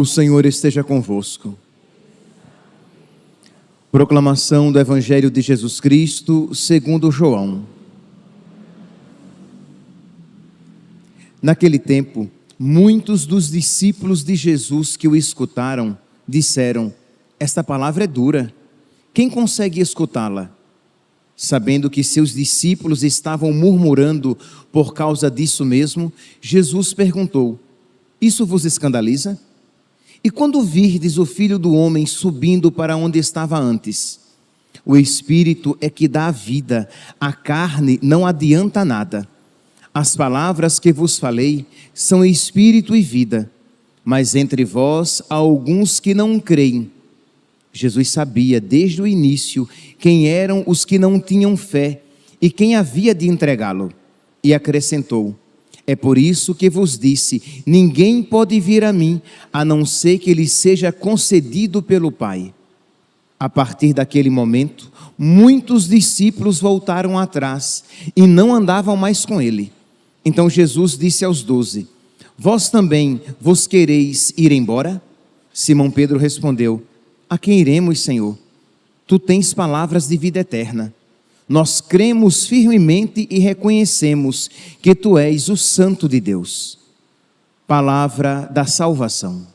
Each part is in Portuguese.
O Senhor esteja convosco. Proclamação do Evangelho de Jesus Cristo, segundo João. Naquele tempo, muitos dos discípulos de Jesus que o escutaram, disseram: esta palavra é dura, quem consegue escutá-la? Sabendo que seus discípulos estavam murmurando por causa disso mesmo, Jesus perguntou: isso vos escandaliza? E quando virdes o Filho do Homem subindo para onde estava antes? O Espírito é que dá a vida, a carne não adianta nada. As palavras que vos falei são espírito e vida, mas entre vós há alguns que não creem. Jesus sabia desde o início quem eram os que não tinham fé e quem havia de entregá-lo, e acrescentou: é por isso que vos disse, ninguém pode vir a mim, a não ser que lhe seja concedido pelo Pai. A partir daquele momento, muitos discípulos voltaram atrás e não andavam mais com ele. Então Jesus disse aos 12, vós também vos quereis ir embora? Simão Pedro respondeu: a quem iremos, Senhor? Tu tens palavras de vida eterna. Nós cremos firmemente e reconhecemos que Tu és o Santo de Deus. Palavra da salvação.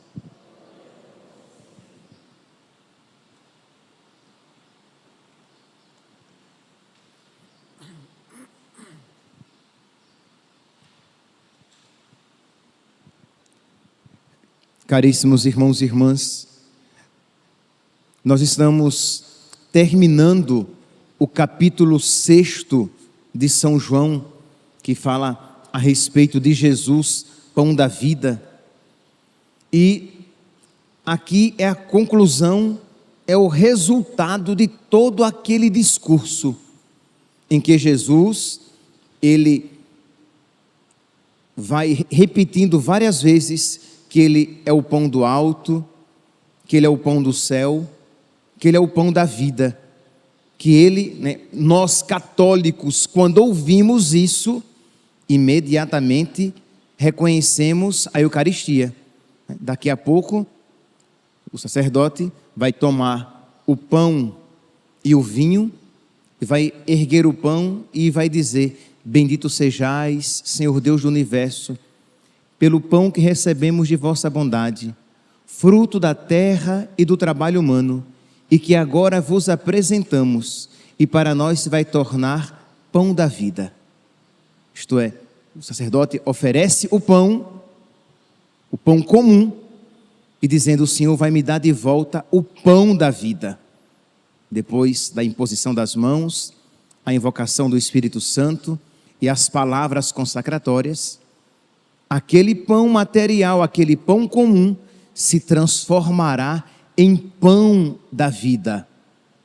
Caríssimos irmãos e irmãs, nós estamos terminando o capítulo 6 de São João, que fala a respeito de Jesus, pão da vida. E aqui é a conclusão, é o resultado de todo aquele discurso em que Jesus, ele vai repetindo várias vezes que ele é o pão do alto, que ele é o pão do céu, que ele é o pão da vida, que ele, nós católicos, quando ouvimos isso, imediatamente reconhecemos a Eucaristia. Daqui a pouco, o sacerdote vai tomar o pão e o vinho, vai erguer o pão e vai dizer: bendito sejais, Senhor Deus do universo, pelo pão que recebemos de vossa bondade, fruto da terra e do trabalho humano, e que agora vos apresentamos, e para nós se vai tornar pão da vida. Isto é, o sacerdote oferece o pão comum, e dizendo: o Senhor vai me dar de volta o pão da vida. Depois da imposição das mãos, a invocação do Espírito Santo e as palavras consacratórias, aquele pão material, aquele pão comum, se transformará em pão da vida,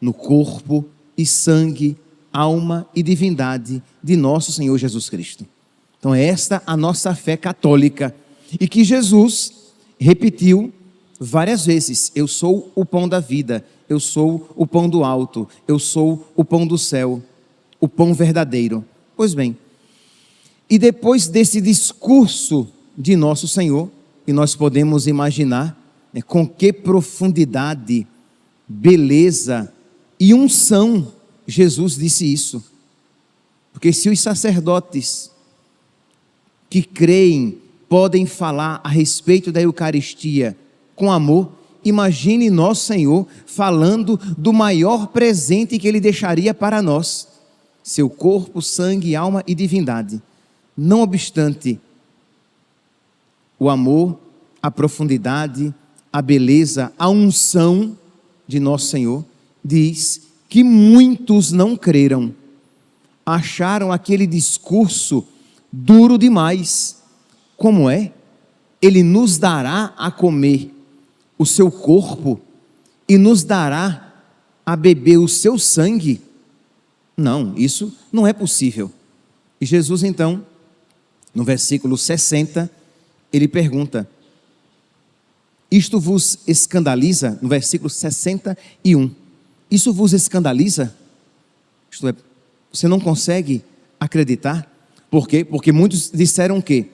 no corpo e sangue, alma e divindade de nosso Senhor Jesus Cristo. Então é esta a nossa fé católica, e que Jesus repetiu várias vezes: eu sou o pão da vida, eu sou o pão do alto, eu sou o pão do céu, o pão verdadeiro. Pois bem, e depois desse discurso de nosso Senhor, e nós podemos imaginar com que profundidade, beleza e unção Jesus disse isso. Porque se os sacerdotes que creem podem falar a respeito da Eucaristia com amor, imagine nosso Senhor falando do maior presente que Ele deixaria para nós: seu corpo, sangue, alma e divindade. Não obstante o amor, a profundidade, a beleza, a unção de nosso Senhor, diz que muitos não creram, acharam aquele discurso duro demais. Como é? Ele nos dará a comer o seu corpo e nos dará a beber o seu sangue? Não, isso não é possível. E Jesus então, no versículo 60, ele pergunta: isto vos escandaliza? No versículo 61, isso vos escandaliza? Isto é, você não consegue acreditar? Por quê? Porque muitos disseram que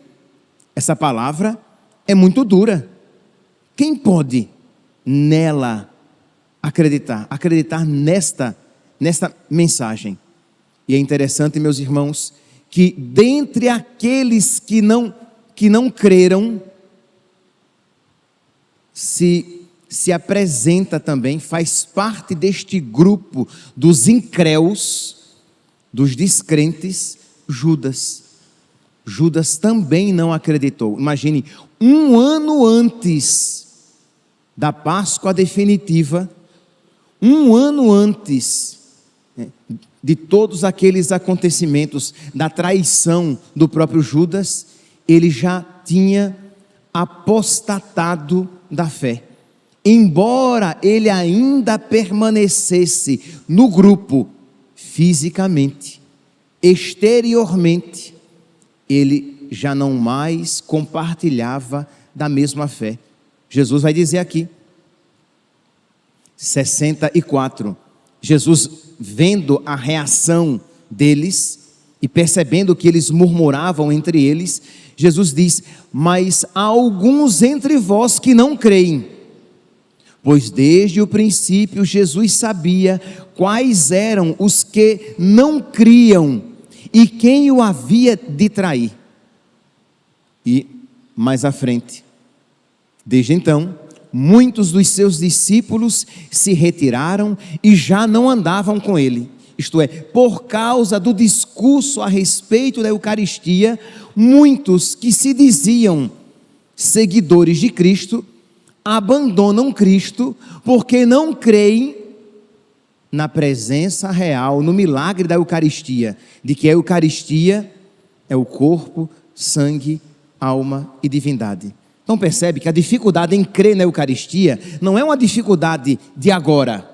essa palavra é muito dura. Quem pode nela acreditar nesta mensagem? E é interessante, meus irmãos, que dentre aqueles que não creram, se apresenta também, faz parte deste grupo dos incréus, dos descrentes, Judas. Judas também não acreditou. Imagine, 1 ano antes da Páscoa definitiva, 1 ano antes de todos aqueles acontecimentos, da traição do próprio Judas, ele já tinha apostatado da fé. Embora ele ainda permanecesse no grupo, fisicamente, exteriormente, ele já não mais compartilhava da mesma fé. Jesus vai dizer aqui, 64, Jesus, vendo a reação deles e percebendo que eles murmuravam entre eles, Jesus diz: mas há alguns entre vós que não creem, pois desde o princípio Jesus sabia quais eram os que não criam e quem o havia de trair. E mais à frente, desde então, muitos dos seus discípulos se retiraram e já não andavam com ele. Isto é, por causa do discurso a respeito da Eucaristia, muitos que se diziam seguidores de Cristo, abandonam Cristo porque não creem na presença real, no milagre da Eucaristia, de que a Eucaristia é o corpo, sangue, alma e divindade. Então percebe que a dificuldade em crer na Eucaristia não é uma dificuldade de agora,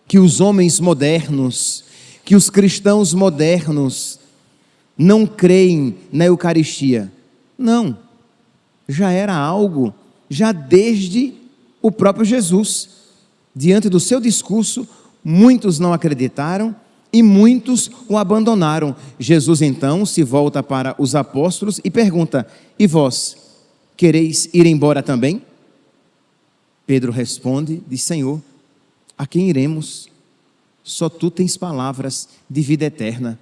que os homens modernos, que os cristãos modernos não creem na Eucaristia. Não, já era algo, já desde o próprio Jesus. Diante do seu discurso, muitos não acreditaram e muitos o abandonaram. Jesus então se volta para os apóstolos e pergunta: e vós, quereis ir embora também? Pedro responde, diz: Senhor, a quem iremos? Só tu tens palavras de vida eterna.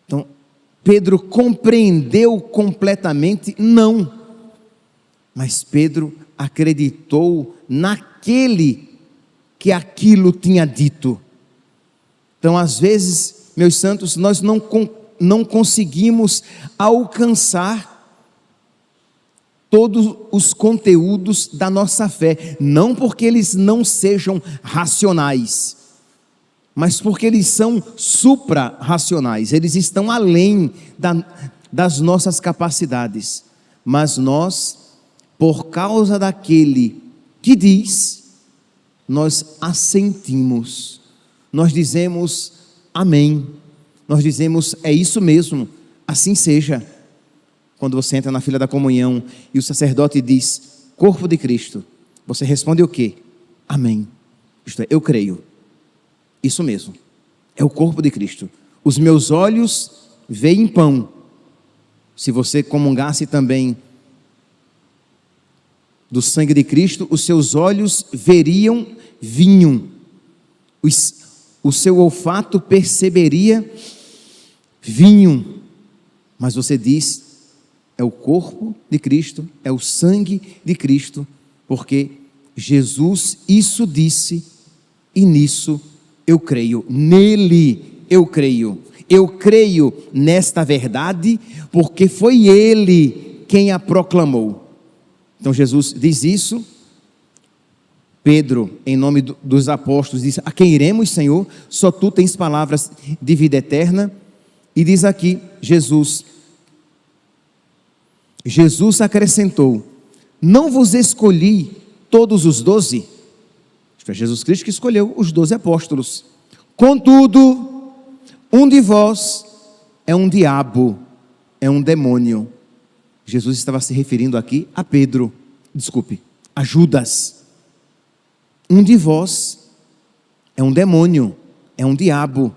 Então, Pedro compreendeu completamente? Não. Mas Pedro acreditou naquele que aquilo tinha dito. Então, às vezes, meus santos, nós não conseguimos alcançar todos os conteúdos da nossa fé, não porque eles não sejam racionais, mas porque eles são supra-racionais, eles estão além das nossas capacidades. Mas nós, por causa daquele que diz, nós assentimos, nós dizemos amém, nós dizemos é isso mesmo, assim seja. Quando você entra na fila da comunhão e o sacerdote diz corpo de Cristo, você responde o quê? Amém. Isto é, eu creio. Isso mesmo, é o corpo de Cristo. Os meus olhos veem pão. Se você comungasse também do sangue de Cristo, os seus olhos veriam vinho. O seu olfato perceberia vinho. Mas você diz, é o corpo de Cristo, é o sangue de Cristo, porque Jesus isso disse e nisso eu creio, nele eu creio nesta verdade, porque foi ele quem a proclamou. Então Jesus diz isso, Pedro, em nome dos apóstolos, diz: a quem iremos, Senhor? Só tu tens palavras de vida eterna. E diz aqui Jesus acrescentou: não vos escolhi todos os 12? Foi Jesus Cristo que escolheu os 12 apóstolos. Contudo, um de vós é um diabo, é um demônio. Jesus estava se referindo aqui a Pedro, a Judas. Um de vós é um demônio, é um diabo.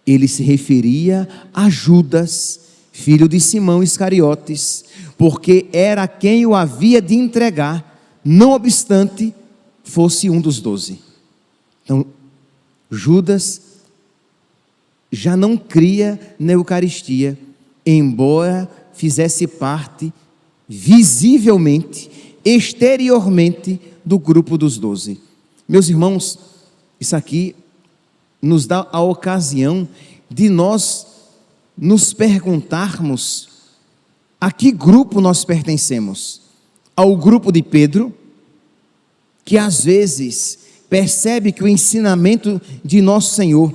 Ele se referia a Judas, filho de Simão Iscariotes, porque era quem o havia de entregar, não obstante fosse um dos 12. Então, Judas já não cria na Eucaristia, embora fizesse parte visivelmente, exteriormente, do grupo dos 12. Meus irmãos, isso aqui nos dá a ocasião de nós nos perguntarmos a que grupo nós pertencemos. Ao grupo de Pedro, que às vezes percebe que o ensinamento de nosso Senhor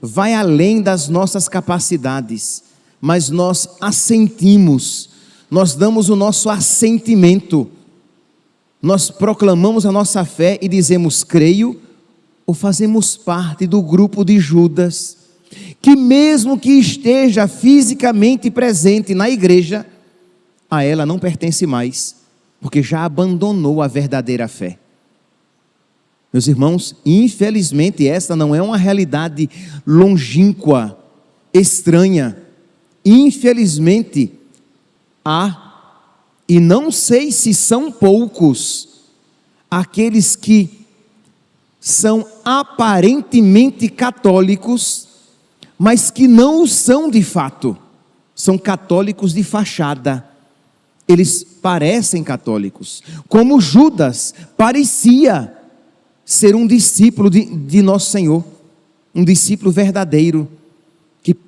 vai além das nossas capacidades, mas nós assentimos, nós damos o nosso assentimento, nós proclamamos a nossa fé e dizemos creio, ou fazemos parte do grupo de Judas, que mesmo que esteja fisicamente presente na igreja, a ela não pertence mais, porque já abandonou a verdadeira fé. Meus irmãos, infelizmente esta não é uma realidade longínqua, estranha. Infelizmente há, e não sei se são poucos, aqueles que são aparentemente católicos, mas que não o são de fato. São católicos de fachada. Eles parecem católicos, como Judas parecia ser um discípulo de nosso Senhor, um discípulo verdadeiro,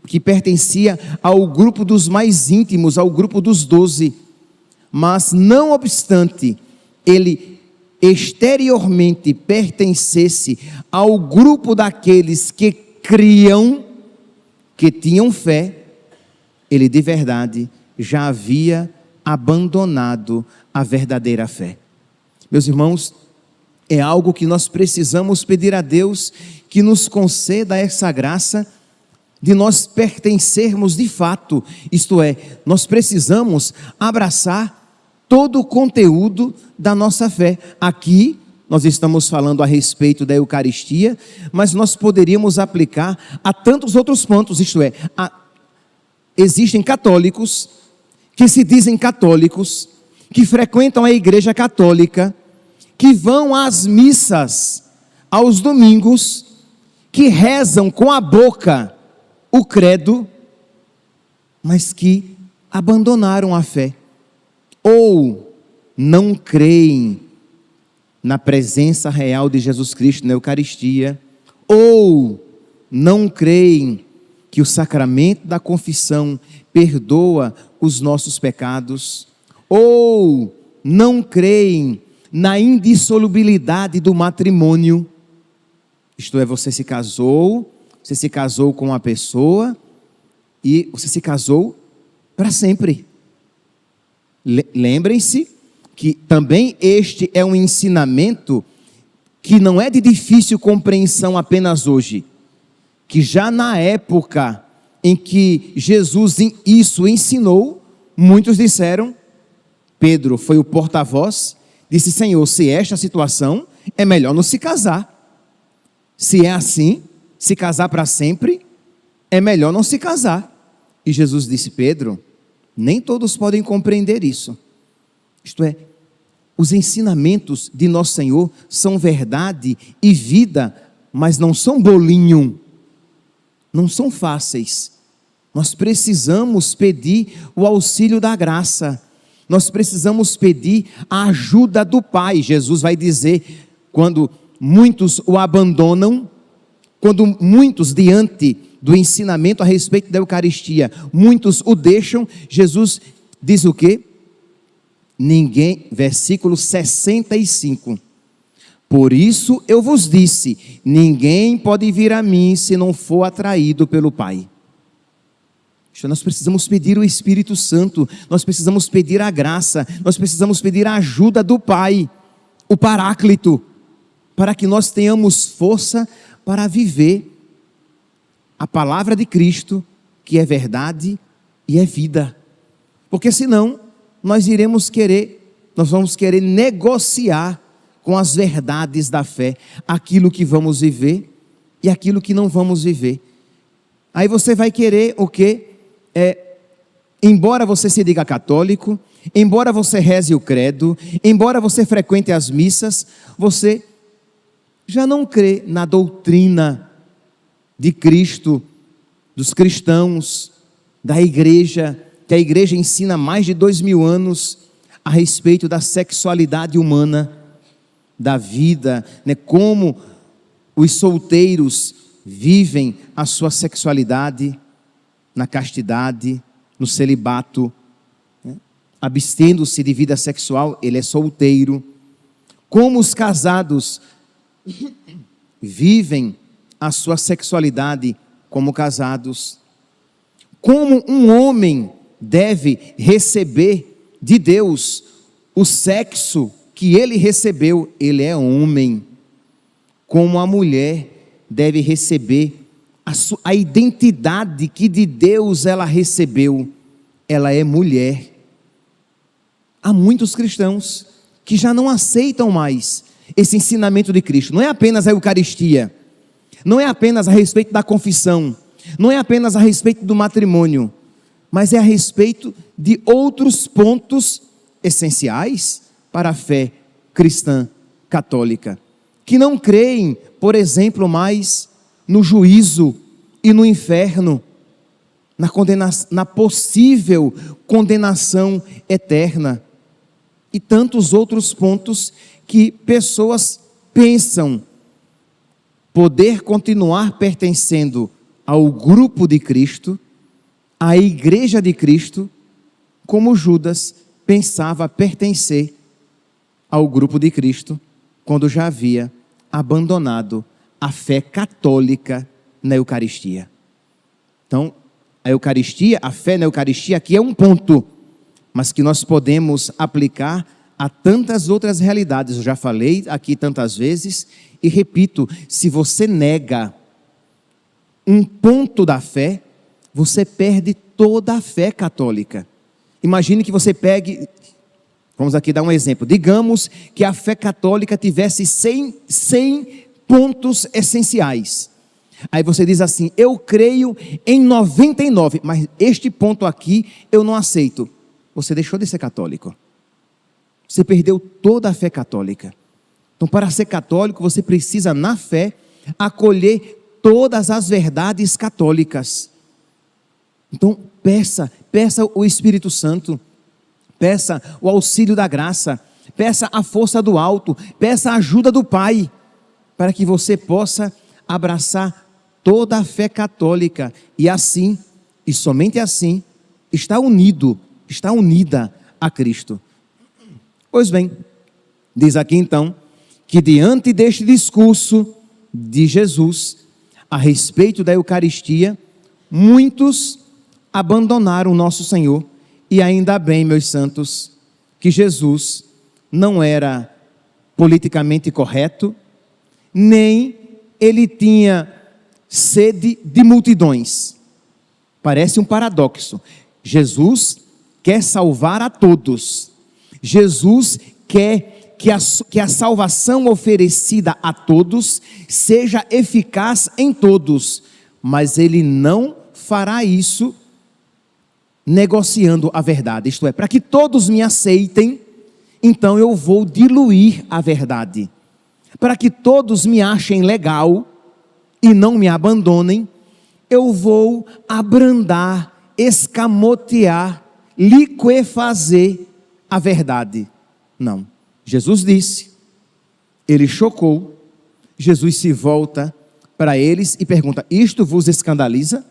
que pertencia ao grupo dos mais íntimos, ao grupo dos 12, mas não obstante ele exteriormente pertencesse ao grupo daqueles que criam, que tinham fé, ele de verdade já havia abandonado a verdadeira fé. Meus irmãos, é algo que nós precisamos pedir a Deus que nos conceda essa graça de nós pertencermos de fato, isto é, nós precisamos abraçar todo o conteúdo da nossa fé. Aqui nós estamos falando a respeito da Eucaristia, mas nós poderíamos aplicar a tantos outros pontos, isto é, existem católicos que se dizem católicos, que frequentam a igreja católica, que vão às missas aos domingos, que rezam com a boca o credo, mas que abandonaram a fé, ou não creem na presença real de Jesus Cristo na Eucaristia, ou não creem que o sacramento da confissão perdoa os nossos pecados, ou não creem na indissolubilidade do matrimônio, isto é, você se casou com uma pessoa e você se casou para sempre. Lembrem-se que também este é um ensinamento que não é de difícil compreensão apenas hoje, que já na época em que Jesus isso ensinou, muitos disseram, Pedro foi o porta-voz, disse, Senhor, se esta situação, é melhor não se casar. Se é assim, se casar para sempre, é melhor não se casar. E Jesus disse, Pedro, nem todos podem compreender isso. Isto é, os ensinamentos de nosso Senhor são verdade e vida, mas não são bolinho, não são fáceis. Nós precisamos pedir o auxílio da graça. Nós precisamos pedir a ajuda do Pai. Jesus vai dizer, quando muitos o abandonam, quando muitos diante do ensinamento a respeito da Eucaristia, muitos o deixam, Jesus diz o quê? Versículo 65. Por isso eu vos disse, ninguém pode vir a mim se não for atraído pelo Pai. Nós precisamos pedir o Espírito Santo, nós precisamos pedir a graça, nós precisamos pedir a ajuda do Pai, o Paráclito, para que nós tenhamos força para viver a palavra de Cristo, que é verdade e é vida. Porque senão nós vamos querer negociar com as verdades da fé, aquilo que vamos viver e aquilo que não vamos viver. Aí você vai querer o quê? Embora você se diga católico, embora você reze o credo, embora você frequente as missas, você já não crê na doutrina de Cristo, dos cristãos, da igreja, que a igreja ensina há mais de 2000 anos a respeito da sexualidade humana, da vida, né? Como os solteiros vivem a sua sexualidade na castidade, no celibato, né? Abstendo-se de vida sexual, ele é solteiro. Como os casados vivem a sua sexualidade como casados. Como um homem deve receber de Deus o sexo que ele recebeu, ele é homem. Como a mulher deve receber a identidade que de Deus ela recebeu, ela é mulher. Há muitos cristãos que já não aceitam mais esse ensinamento de Cristo. Não é apenas a Eucaristia, não é apenas a respeito da confissão, não é apenas a respeito do matrimônio, mas é a respeito de outros pontos essenciais para a fé cristã católica, que não creem, por exemplo, mais no juízo e no inferno, na possível condenação eterna, e tantos outros pontos que pessoas pensam poder continuar pertencendo ao grupo de Cristo, à igreja de Cristo, como Judas pensava pertencer ao grupo de Cristo, quando já havia abandonado a fé católica na Eucaristia. Então, a Eucaristia, a fé na Eucaristia aqui é um ponto, mas que nós podemos aplicar a tantas outras realidades. Eu já falei aqui tantas vezes e repito, se você nega um ponto da fé, você perde toda a fé católica. Imagine que você pegue, vamos aqui dar um exemplo, digamos que a fé católica tivesse 100 pontos essenciais. Aí você diz assim, eu creio em 99, mas este ponto aqui eu não aceito. Você deixou de ser católico. Você perdeu toda a fé católica. Então, para ser católico, você precisa, na fé, acolher todas as verdades católicas. Então, peça o Espírito Santo, peça o auxílio da graça, peça a força do alto, peça a ajuda do Pai, para que você possa abraçar toda a fé católica, e assim, e somente assim, está unida a Cristo. Pois bem, diz aqui então, que diante deste discurso de Jesus, a respeito da Eucaristia, muitos abandonaram o nosso Senhor, e ainda bem, meus santos, que Jesus não era politicamente correto, nem ele tinha sede de multidões. Parece um paradoxo. Jesus quer salvar a todos. Jesus quer que a salvação oferecida a todos seja eficaz em todos, mas ele não fará isso negociando a verdade. Isto é, para que todos me aceitem, então eu vou diluir a verdade. Para que todos me achem legal e não me abandonem, eu vou abrandar, escamotear, liquefazer a verdade. Não. Jesus disse, ele chocou, Jesus se volta para eles e pergunta, isto vos escandaliza?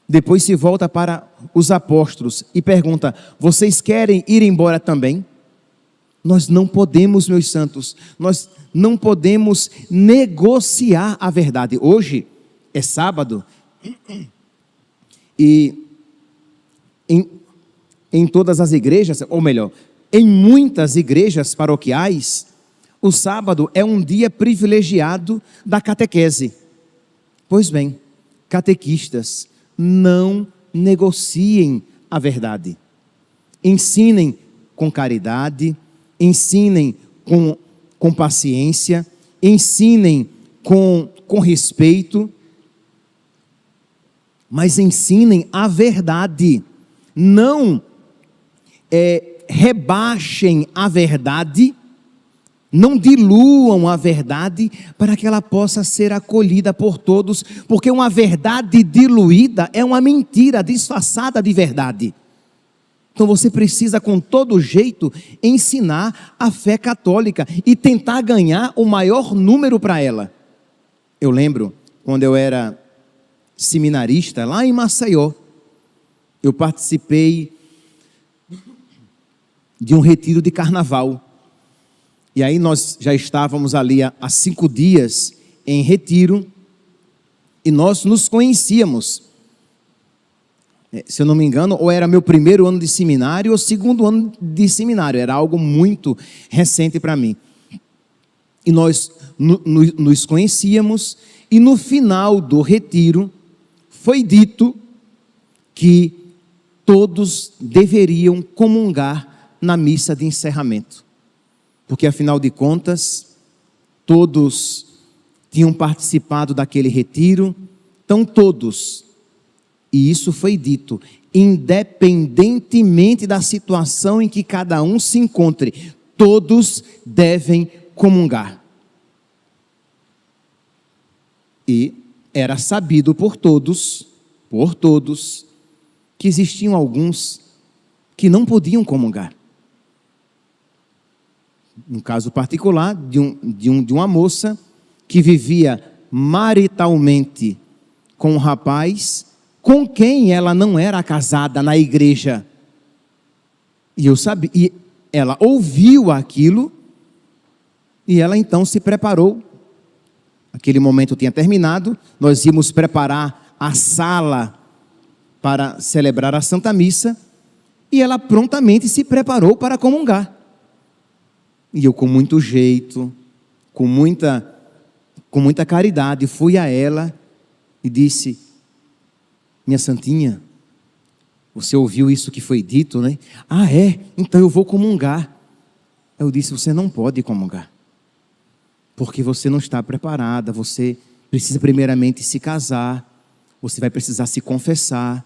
Depois se volta para os apóstolos e pergunta, vocês querem ir embora também? Nós não podemos, meus santos, nós não podemos negociar a verdade. Hoje é sábado e em todas as igrejas, ou melhor, em muitas igrejas paroquiais, o sábado é um dia privilegiado da catequese. Pois bem, catequistas, não negociem a verdade. Ensinem com caridade, ensinem com paciência, ensinem com respeito, mas ensinem a verdade. não rebaixem a verdade, não diluam a verdade, para que ela possa ser acolhida por todos, porque uma verdade diluída é uma mentira disfarçada de verdade. Então você precisa, com todo jeito, ensinar a fé católica e tentar ganhar o maior número para ela. Eu lembro, quando eu era seminarista, lá em Maceió, eu participei de um retiro de carnaval. E aí nós já estávamos ali há 5 dias em retiro, e nós nos conhecíamos. Se eu não me engano, ou era meu primeiro ano de seminário, ou segundo ano de seminário, era algo muito recente para mim. E nós nos conhecíamos, e no final do retiro, foi dito que todos deveriam comungar na missa de encerramento. Porque, afinal de contas, todos tinham participado daquele retiro, então todos, e isso foi dito, independentemente da situação em que cada um se encontre, todos devem comungar. E era sabido por todos, que existiam alguns que não podiam comungar. Um caso particular de uma moça que vivia maritalmente com um rapaz com quem ela não era casada na igreja. E eu sabia, e ela ouviu aquilo, e ela então se preparou. Aquele momento tinha terminado, nós íamos preparar a sala para celebrar a Santa Missa, e ela prontamente se preparou para comungar. E eu, com muito jeito, com muita caridade, fui a ela e disse: minha santinha, você ouviu isso que foi dito, né? Ah, é? Então eu vou comungar. Eu disse: você não pode comungar, porque você não está preparada, você precisa primeiramente se casar, você vai precisar se confessar,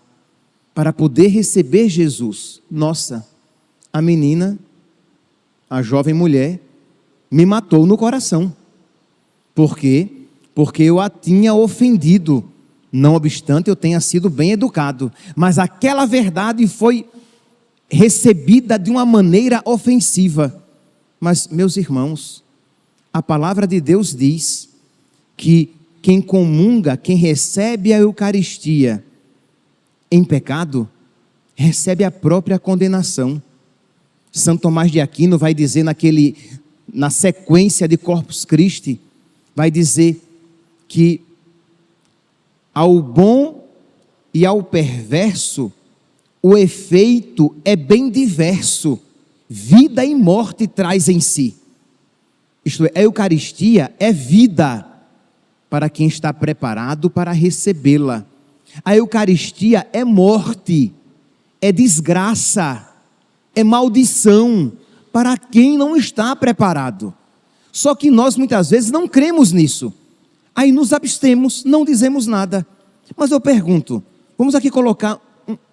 para poder receber Jesus. Nossa, a menina, a jovem mulher, me matou no coração. Por quê? Porque eu a tinha ofendido, não obstante eu tenha sido bem educado, mas aquela verdade foi recebida de uma maneira ofensiva. Mas, meus irmãos, a palavra de Deus diz que quem comunga, quem recebe a Eucaristia em pecado, recebe a própria condenação. São Tomás de Aquino vai dizer na sequência de Corpus Christi, vai dizer que ao bom e ao perverso o efeito é bem diverso, vida e morte traz em si. Isto é, a Eucaristia é vida para quem está preparado para recebê-la. A Eucaristia é morte, é desgraça, é maldição para quem não está preparado. Só que nós muitas vezes não cremos nisso. Aí nos abstemos, não dizemos nada. Mas eu pergunto, vamos aqui colocar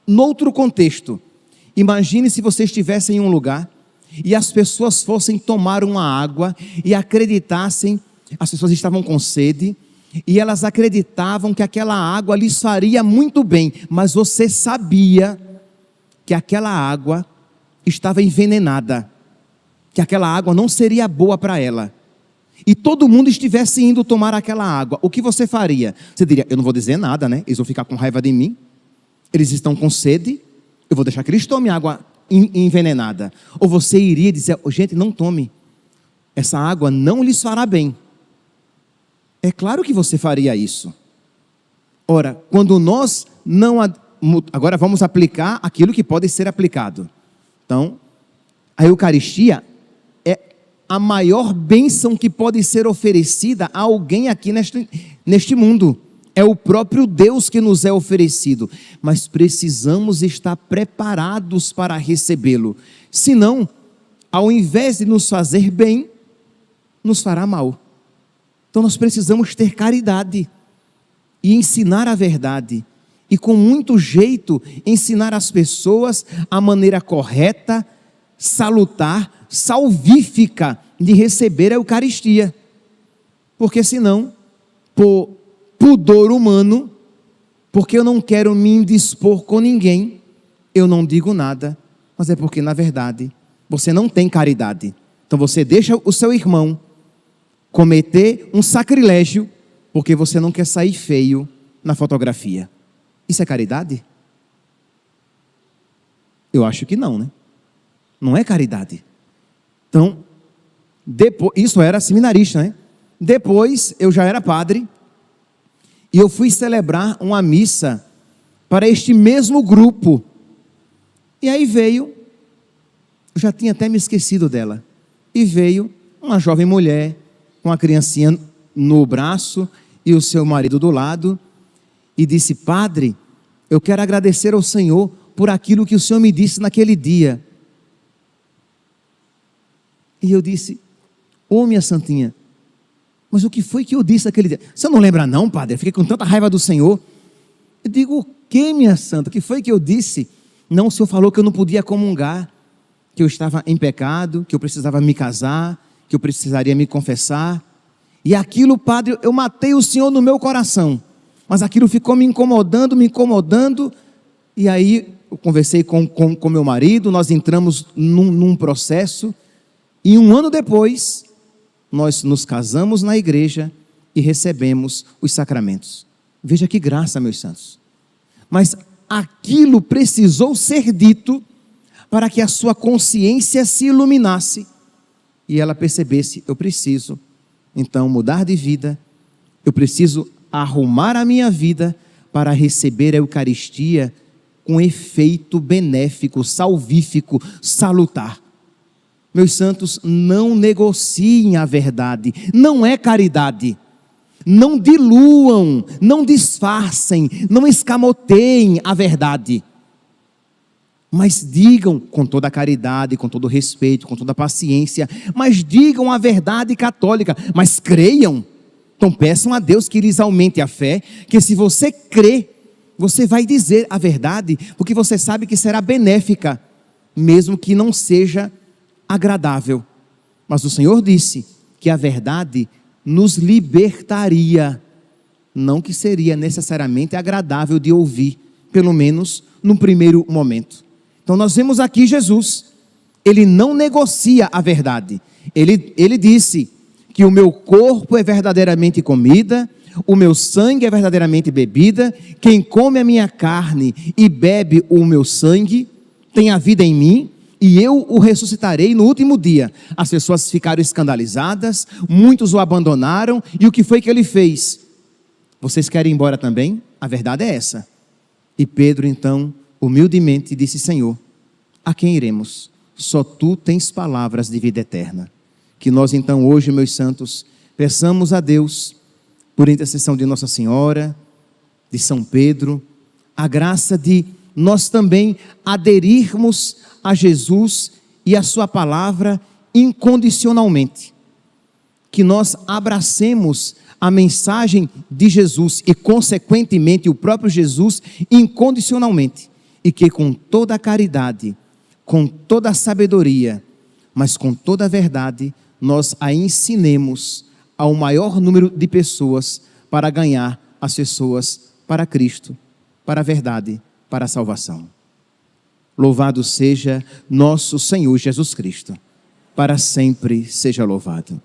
noutro contexto. Imagine se você estivesse em um lugar e as pessoas fossem tomar uma água e acreditassem, as pessoas estavam com sede, e elas acreditavam que aquela água lhes faria muito bem, mas você sabia que aquela água estava envenenada, que aquela água não seria boa para ela, e todo mundo estivesse indo tomar aquela água, o que você faria? Você diria: eu não vou dizer nada, né? Eles vão ficar com raiva de mim, eles estão com sede, eu vou deixar que eles tomem água envenenada. Ou você iria dizer: gente, não tome, essa água não lhes fará bem. É claro que você faria isso. Ora, quando nós não... Agora vamos aplicar aquilo que pode ser aplicado. Então, a Eucaristia é a maior bênção que pode ser oferecida a alguém aqui neste mundo. É o próprio Deus que nos é oferecido. Mas precisamos estar preparados para recebê-lo. Senão, ao invés de nos fazer bem, nos fará mal. Então nós precisamos ter caridade e ensinar a verdade. e com muito jeito ensinar as pessoas a maneira correta, salutar, salvífica de receber a Eucaristia. Porque senão, por pudor humano, porque eu não quero me indispor com ninguém, eu não digo nada, mas é porque na verdade você não tem caridade. Então você deixa o seu irmão cometer um sacrilégio porque você não quer sair feio na fotografia. Isso é caridade? Eu acho que não, né? Não é caridade. Então, depois, isso era seminarista, né? Depois eu já era padre e eu fui celebrar uma missa para este mesmo grupo. E aí veio, eu já tinha até me esquecido dela, e veio uma jovem mulher com uma criancinha no braço e o seu marido do lado e disse: padre, eu quero agradecer ao Senhor por aquilo que o Senhor me disse naquele dia. E eu disse: ô minha santinha, mas o que foi que eu disse naquele dia? Você não lembra não, padre? Eu fiquei com tanta raiva do Senhor. Eu digo: o que, minha santa? O que foi que eu disse? Não, o Senhor falou que eu não podia comungar, que eu estava em pecado, que eu precisava me casar, que eu precisaria me confessar. E aquilo, padre, eu matei o Senhor no meu coração. Mas aquilo ficou me incomodando. E aí eu conversei com meu marido, nós entramos num processo. E 1 ano depois, nós nos casamos na igreja e recebemos os sacramentos. Veja que graça, meus santos. Mas aquilo precisou ser dito para que a sua consciência se iluminasse e ela percebesse: eu preciso então mudar de vida, eu preciso arrumar a minha vida para receber a Eucaristia com efeito benéfico, salvífico, salutar. Meus santos, não negociem a verdade, não é caridade. Não diluam, não disfarcem, não escamoteiem a verdade. Mas digam com toda a caridade, com todo o respeito, com toda a paciência, mas digam a verdade católica, mas creiam. Então peçam a Deus que lhes aumente a fé, que se você crê, você vai dizer a verdade, porque você sabe que será benéfica, mesmo que não seja agradável. Mas o Senhor disse que a verdade nos libertaria, não que seria necessariamente agradável de ouvir, pelo menos no primeiro momento. Então nós vemos aqui Jesus, ele não negocia a verdade, ele disse que o meu corpo é verdadeiramente comida, o meu sangue é verdadeiramente bebida, quem come a minha carne e bebe o meu sangue, tem a vida em mim, e eu o ressuscitarei no último dia. As pessoas ficaram escandalizadas, muitos o abandonaram, e o que foi que ele fez? Vocês querem ir embora também? A verdade é essa. E Pedro então, humildemente disse: Senhor, a quem iremos? Só tu tens palavras de vida eterna. Que nós então hoje, meus santos, peçamos a Deus, por intercessão de Nossa Senhora, de São Pedro, a graça de nós também aderirmos a Jesus e a sua palavra incondicionalmente. Que nós abracemos a mensagem de Jesus e consequentemente o próprio Jesus incondicionalmente. E que com toda a caridade, com toda a sabedoria, mas com toda a verdade, nós a ensinemos ao maior número de pessoas para ganhar as pessoas para Cristo, para a verdade, para a salvação. Louvado seja nosso Senhor Jesus Cristo, para sempre seja louvado.